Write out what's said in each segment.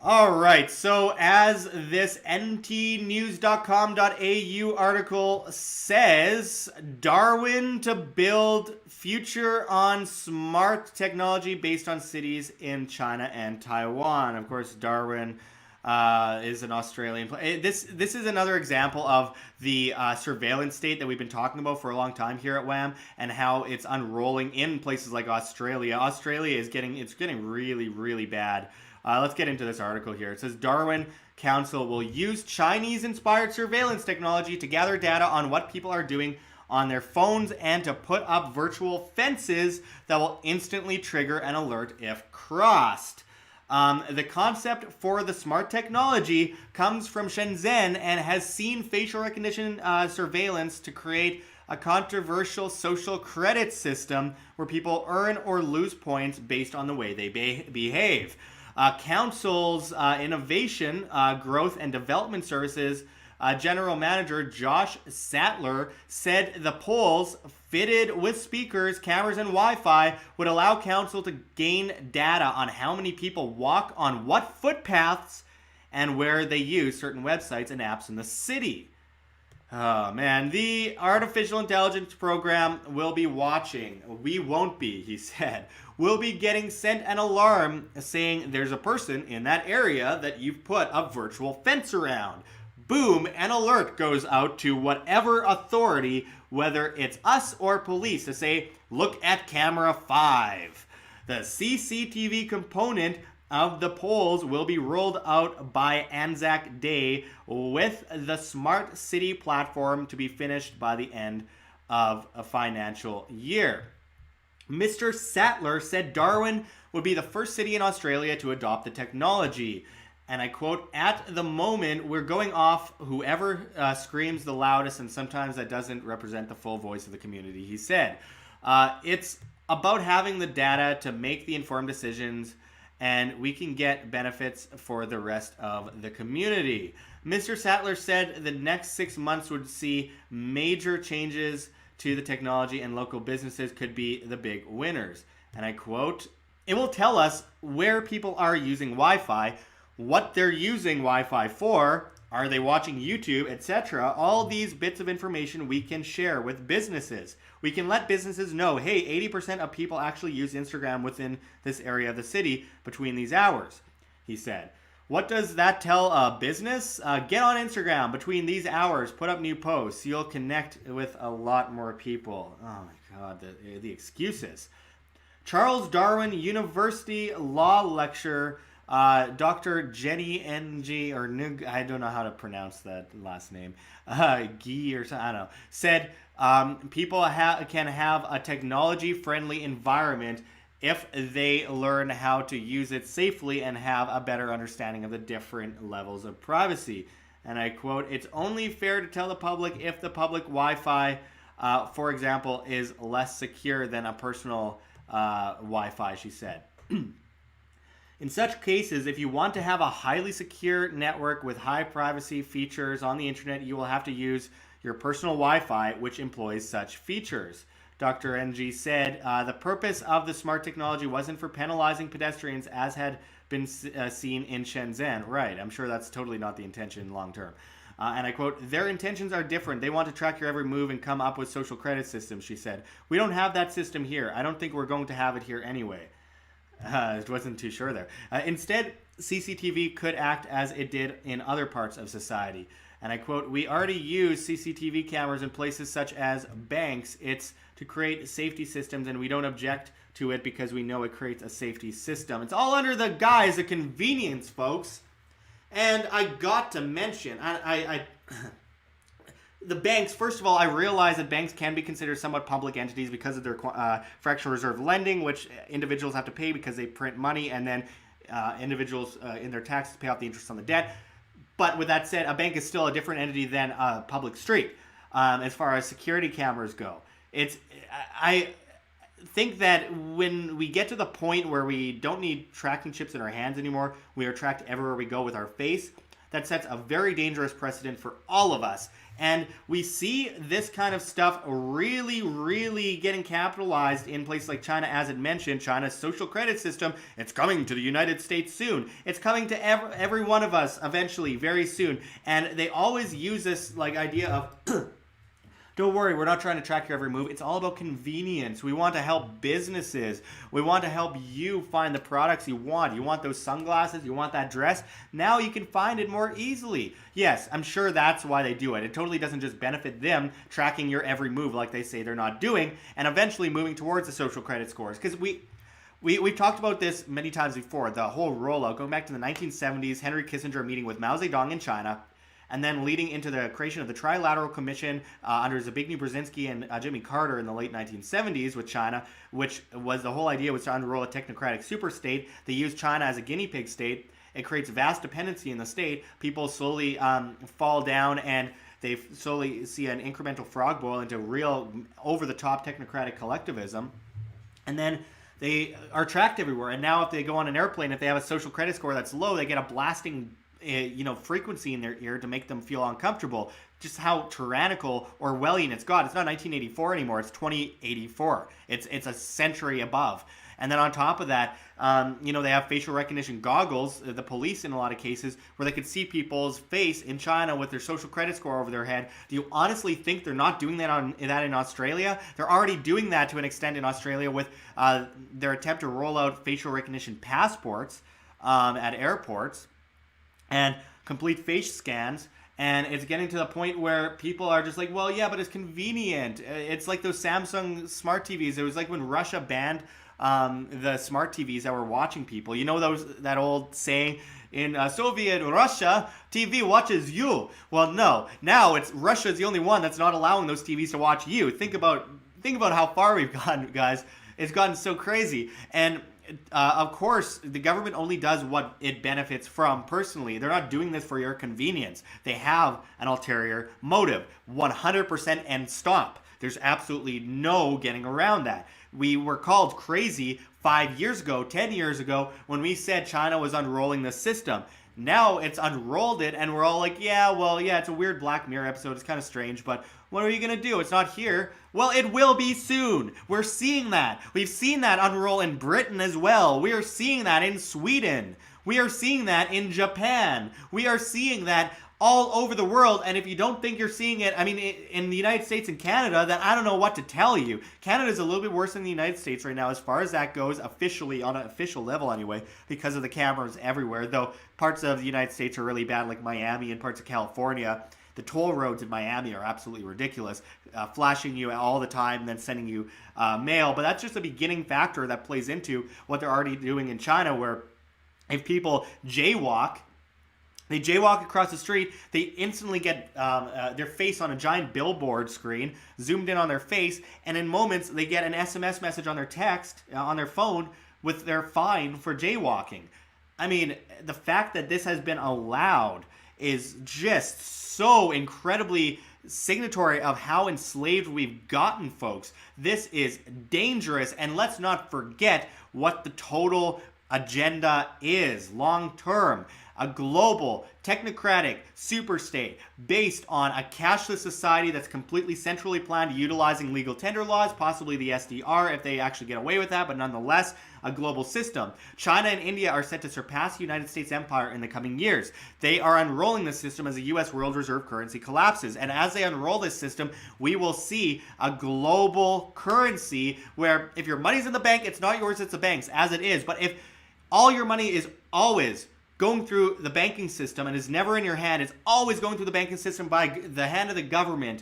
All right, so as this ntnews.com.au article says, Darwin to build future on smart technology based on cities in China and Taiwan. Of course, Darwin is an Australian place. This is another example of the surveillance state that we've been talking about for a long time here at WAM, and how it's unrolling in places like Australia. Australia is getting really, really bad. Let's get into this article here. It says Darwin Council will use Chinese-inspired surveillance technology to gather data on what people are doing on their phones and to put up virtual fences that will instantly trigger an alert if crossed. The concept for the smart technology comes from Shenzhen and has seen facial recognition surveillance to create a controversial social credit system where people earn or lose points based on the way they behave. Council's Innovation, Growth and Development Services General Manager Josh Sattler said the poles, fitted with speakers, cameras, and Wi-Fi, would allow Council to gain data on how many people walk on what footpaths and where they use certain websites and apps in the city. Oh man, the artificial intelligence program will be watching. We won't be, he said. We'll be getting sent an alarm saying there's a person in that area that you've put a virtual fence around. Boom, an alert goes out to whatever authority, whether it's us or police, to say, look at camera 5. The CCTV component of the polls will be rolled out by Anzac Day, with the Smart City platform to be finished by the end of a financial year. Mr. Sattler said Darwin would be the first city in Australia to adopt the technology. And I quote, "At the moment, we're going off whoever screams the loudest, and sometimes that doesn't represent the full voice of the community," he said. It's about having the data to make the informed decisions, and we can get benefits for the rest of the community. Mr. Sattler said the next 6 months would see major changes to the technology, and local businesses could be the big winners. And I quote, "It will tell us where people are using Wi-Fi, what they're using Wi-Fi for, are they watching YouTube, etc. All these bits of information we can share with businesses. We can let businesses know, hey, 80% of people actually use Instagram within this area of the city between these hours," he said. What does that tell a business? Get on Instagram between these hours, put up new posts. You'll connect with a lot more people. Oh my God, the excuses. Charles Darwin University law lecturer Dr. Jenny Ng, or Nug, I don't know how to pronounce that last name, Gee or something, I don't know, said people can have a technology-friendly environment if they learn how to use it safely and have a better understanding of the different levels of privacy. And I quote, "It's only fair to tell the public if the public Wi-Fi, for example, is less secure than a personal Wi-Fi," she said. In such cases, if you want to have a highly secure network with high privacy features on the internet, you will have to use your personal Wi-Fi, which employs such features. Dr. NG said the purpose of the smart technology wasn't for penalizing pedestrians, as had been seen in Shenzhen. Right, I'm sure that's totally not the intention long term. And I quote, "Their intentions are different. They want to track your every move and come up with social credit systems," she said. "We don't have that system here. I don't think we're going to have it here anyway." It wasn't too sure there. Instead, CCTV could act as it did in other parts of society. And I quote, "We already use CCTV cameras in places such as banks. It's to create safety systems, and we don't object to it because we know it creates a safety system." It's all under the guise of convenience, folks. And I got to mention, the banks, first of all, I realize that banks can be considered somewhat public entities because of their fractional reserve lending, which individuals have to pay because they print money, and then individuals in their taxes pay off the interest on the debt. But with that said, a bank is still a different entity than a public street as far as security cameras go. I think that when we get to the point where we don't need tracking chips in our hands anymore, we are tracked everywhere we go with our face, that sets a very dangerous precedent for all of us. And we see this kind of stuff really, really getting capitalized in places like China. As it mentioned, China's social credit system, it's coming to the United States soon. It's coming to every one of us eventually, very soon. And they always use this like idea of don't worry, we're not trying to track your every move. It's all about convenience. We want to help businesses. We want to help you find the products you want. You want those sunglasses? You want that dress? Now you can find it more easily. Yes, I'm sure that's why they do it. It totally doesn't just benefit them tracking your every move like they say they're not doing, and eventually moving towards the social credit scores. Because we've talked about this many times before, the whole rollout, going back to the 1970s, Henry Kissinger meeting with Mao Zedong in China, and then leading into the creation of the Trilateral Commission under Zbigniew Brzezinski and Jimmy Carter in the late 1970s with China, which was the whole idea was to unroll a technocratic super state. They used China as a guinea pig state. It creates vast dependency in the state. People slowly fall down, and they slowly see an incremental frog boil into real over-the-top technocratic collectivism. And then they are tracked everywhere. And now if they go on an airplane, if they have a social credit score that's low, they get a blasting frequency in their ear to make them feel uncomfortable. Just how tyrannical Orwellian it's got. It's not 1984 anymore. It's 2084. It's a century above. And then on top of that, they have facial recognition goggles, the police in a lot of cases, where they could see people's face in China with their social credit score over their head. Do you honestly think they're not doing that in Australia? They're already doing that to an extent in Australia with their attempt to roll out facial recognition passports at airports and complete face scans. And it's getting to the point where people are just like, well, yeah, but it's convenient. It's like those Samsung smart TVs. It was like when Russia banned the smart TVs that were watching people. You know that old saying, in Soviet Russia, TV watches you. Well, no. Now it's Russia's the only one that's not allowing those TVs to watch you. Think about how far we've gotten, guys. It's gotten so crazy. And of course, the government only does what it benefits from personally. They're not doing this for your convenience. They have an ulterior motive, 100%, and stop. There's absolutely no getting around that. We were called crazy 5 years ago, 10 years ago, when we said China was unrolling the system. Now it's unrolled it, and we're all like, yeah, it's a weird Black Mirror episode. It's kind of strange, but what are you going to do? It's not here. Well, it will be soon. We're seeing that. We've seen that unroll in Britain as well. We are seeing that in Sweden. We are seeing that in Japan. We are seeing that all over the world. And if you don't think you're seeing it, in the United States and Canada, then I don't know what to tell you. Canada's a little bit worse than the United States right now as far as that goes, officially, on an official level anyway, because of the cameras everywhere. Though parts of the United States are really bad, like Miami and parts of California. The toll roads in Miami are absolutely ridiculous, flashing you all the time and then sending you mail. But that's just a beginning factor that plays into what they're already doing in China, where if people jaywalk across the street, they instantly get their face on a giant billboard screen, zoomed in on their face, and in moments they get an SMS message on their text, on their phone, with their fine for jaywalking. The fact that this has been allowed is just so incredibly signatory of how enslaved we've gotten, folks. This is dangerous, and let's not forget what the total agenda is long term. A global, technocratic superstate based on a cashless society that's completely centrally planned, utilizing legal tender laws, possibly the SDR if they actually get away with that, but nonetheless, a global system. China and India are set to surpass the United States empire in the coming years. They are unrolling the system as the U.S. world reserve currency collapses. And as they unroll this system, we will see a global currency where if your money's in the bank, it's not yours, it's the bank's, as it is. But if all your money is always going through the banking system and is never in your hand, it's always going through the banking system by the hand of the government,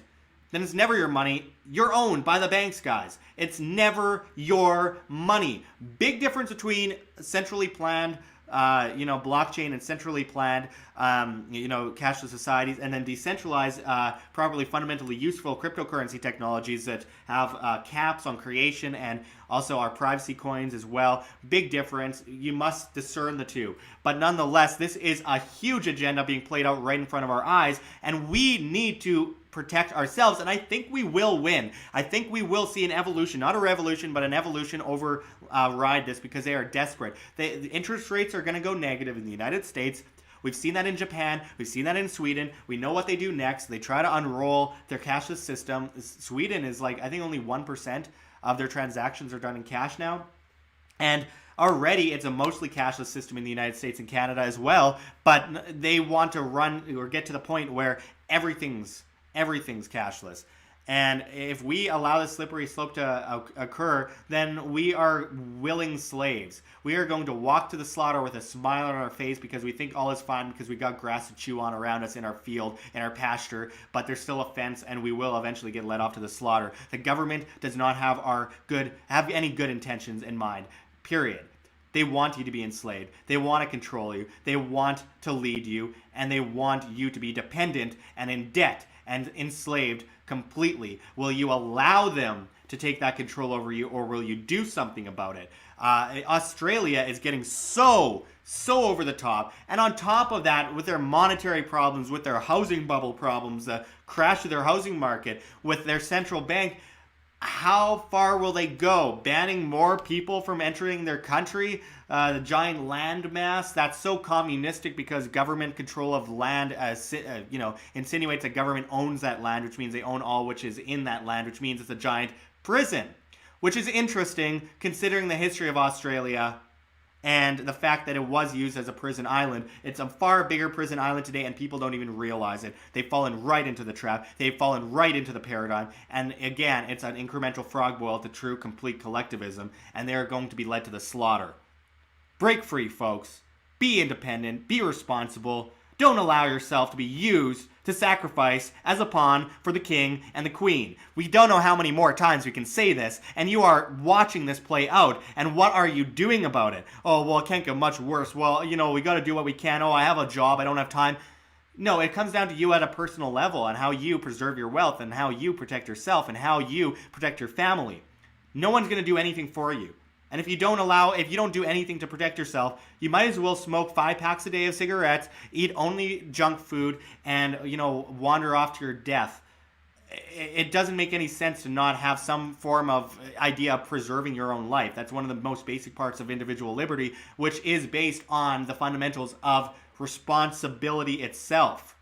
then it's never your money. You're owned by the banks, guys. It's never your money. Big difference between centrally planned, blockchain and centrally planned, cashless societies, and then decentralized, properly fundamentally useful cryptocurrency technologies that have caps on creation and also our privacy coins as well. Big difference. You must discern the two. But nonetheless, this is a huge agenda being played out right in front of our eyes, and we need to protect ourselves, and I think we will win. I think we will see an evolution, not a revolution, but an evolution override this, because they are desperate. The interest rates are going to go negative in the United States. We've seen that in Japan. We've seen that in Sweden. We know what they do next. They try to unroll their cashless system. Sweden is like, I think only 1% of their transactions are done in cash now. And already it's a mostly cashless system in the United States and Canada as well, but they want to run or get to the point where everything's cashless. And if we allow this slippery slope to occur, then we are willing slaves. We are going to walk to the slaughter with a smile on our face because we think all is fine because we got grass to chew on around us in our field, in our pasture, but there's still a fence and we will eventually get led off to the slaughter. The government does not have any good intentions in mind, period. They want you to be enslaved. They want to control you. They want to lead you, and they want you to be dependent and in debt and enslaved completely. Will you allow them to take that control over you, or will you do something about it? Australia is getting so over the top, and on top of that, with their monetary problems, with their housing bubble problems, the crash of their housing market, with their central bank, how far will they go? Banning more people from entering their country? The giant land mass that's so communistic because government control of land, insinuates that government owns that land, which means they own all which is in that land, which means it's a giant prison. Which is interesting considering the history of Australia and the fact that it was used as a prison island. It's a far bigger prison island today, and people don't even realize it. They've fallen right into the trap. They've fallen right into the paradigm. And again, it's an incremental frog boil to true, complete collectivism, and they're going to be led to the slaughter. Break free, folks. Be independent. Be responsible. Don't allow yourself to be used to sacrifice as a pawn for the king and the queen. We don't know how many more times we can say this, and you are watching this play out, and what are you doing about it? Oh, well, it can't get much worse. Well, we got to do what we can. Oh, I have a job. I don't have time. No, it comes down to you at a personal level and how you preserve your wealth and how you protect yourself and how you protect your family. No one's going to do anything for you. And if you don't do anything to protect yourself, you might as well smoke 5 packs a day of cigarettes, eat only junk food, and, wander off to your death. It doesn't make any sense to not have some form of idea of preserving your own life. That's one of the most basic parts of individual liberty, which is based on the fundamentals of responsibility itself.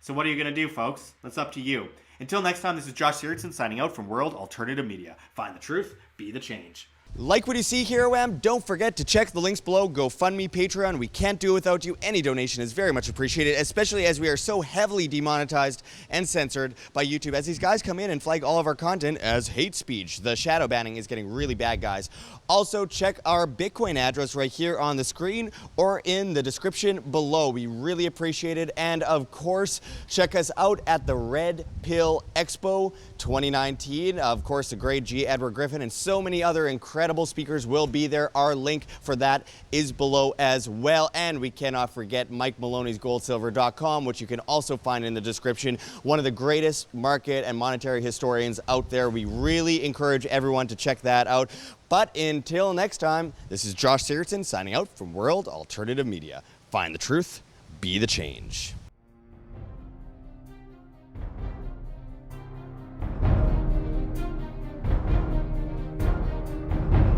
So what are you going to do, folks? That's up to you. Until next time, this is Josh Sigurdson signing out from World Alternative Media. Find the truth, be the change. Like what you see here, WAM? Don't forget to check the links below. GoFundMe, Patreon. We can't do it without you. Any donation is very much appreciated, especially as we are so heavily demonetized and censored by YouTube as these guys come in and flag all of our content as hate speech. The shadow banning is getting really bad, guys. Also, check our Bitcoin address right here on the screen or in the description below. We really appreciate it. And of course, check us out at the Red Pill Expo 2019. Of course, the great G. Edward Griffin and so many other incredible speakers will be there. Our link for that is below as well. And we cannot forget Mike Maloney's goldsilver.com, which you can also find in the description. One of the greatest market and monetary historians out there. We really encourage everyone to check that out. But until next time, this is Josh Sigurdson signing out from World Alternative Media. Find the truth, be the change.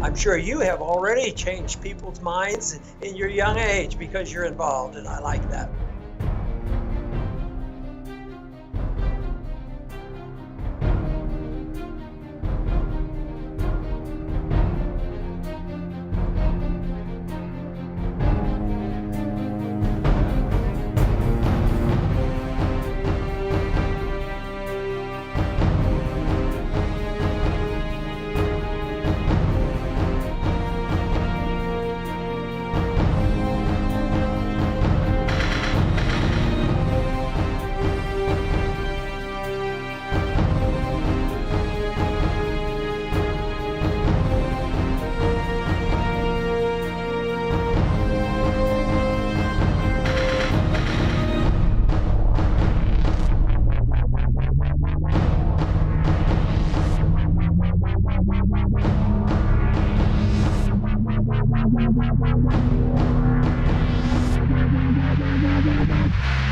I'm sure you have already changed people's minds in your young age because you're involved, and I like that. Bye.